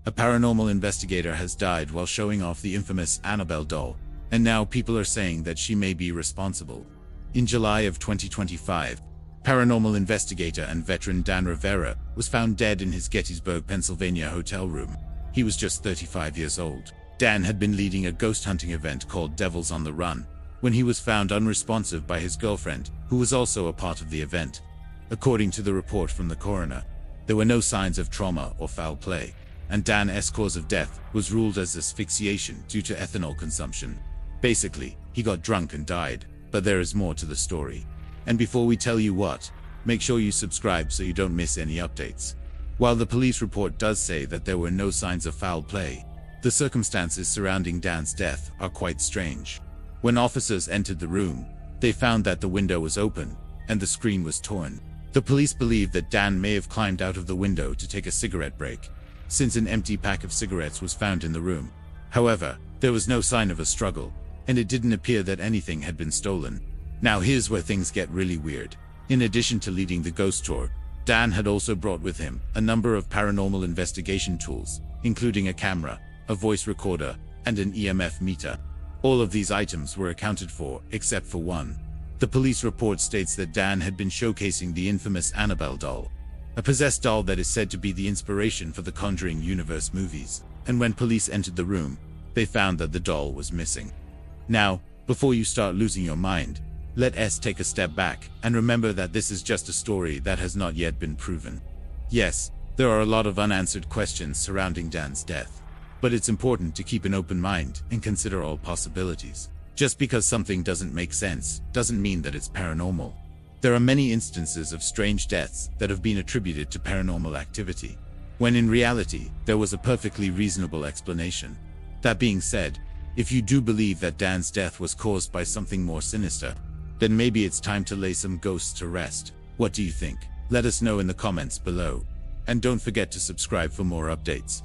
A paranormal investigator has died while showing off the infamous Annabelle doll, and now people are saying that she may be responsible. In July of 2025, paranormal investigator and veteran Dan Rivera was found dead in his Gettysburg, Pennsylvania hotel room. He was just 35 years old. Dan had been leading a ghost hunting event called Devils on the Run when he was found unresponsive by his girlfriend, who was also a part of the event. According to the report from the coroner, there were no signs of trauma or foul play, and Dan's cause of death was ruled as asphyxiation due to ethanol consumption. Basically, he got drunk and died, but there is more to the story. And before we tell you what, make sure you subscribe so you don't miss any updates. While the police report does say that there were no signs of foul play, the circumstances surrounding Dan's death are quite strange. When officers entered the room, they found that the window was open and the screen was torn. The police believe that Dan may have climbed out of the window to take a cigarette break, since an empty pack of cigarettes was found in the room. However, there was no sign of a struggle, and it didn't appear that anything had been stolen. Now here's where things get really weird. In addition to leading the ghost tour, Dan had also brought with him a number of paranormal investigation tools, including a camera, a voice recorder, and an EMF meter. All of these items were accounted for, except for one. The police report states that Dan had been showcasing the infamous Annabelle doll, a possessed doll that is said to be the inspiration for the Conjuring universe movies. And when police entered the room, they found that the doll was missing. Now, before you start losing your mind, let's take a step back and remember that this is just a story that has not yet been proven. Yes, there are a lot of unanswered questions surrounding Dan's death, but it's important to keep an open mind and consider all possibilities. Just because something doesn't make sense doesn't mean that it's paranormal. There are many instances of strange deaths that have been attributed to paranormal activity, when in reality, there was a perfectly reasonable explanation. That being said, if you do believe that Dan's death was caused by something more sinister, then maybe it's time to lay some ghosts to rest. What do you think? Let us know in the comments below. And don't forget to subscribe for more updates.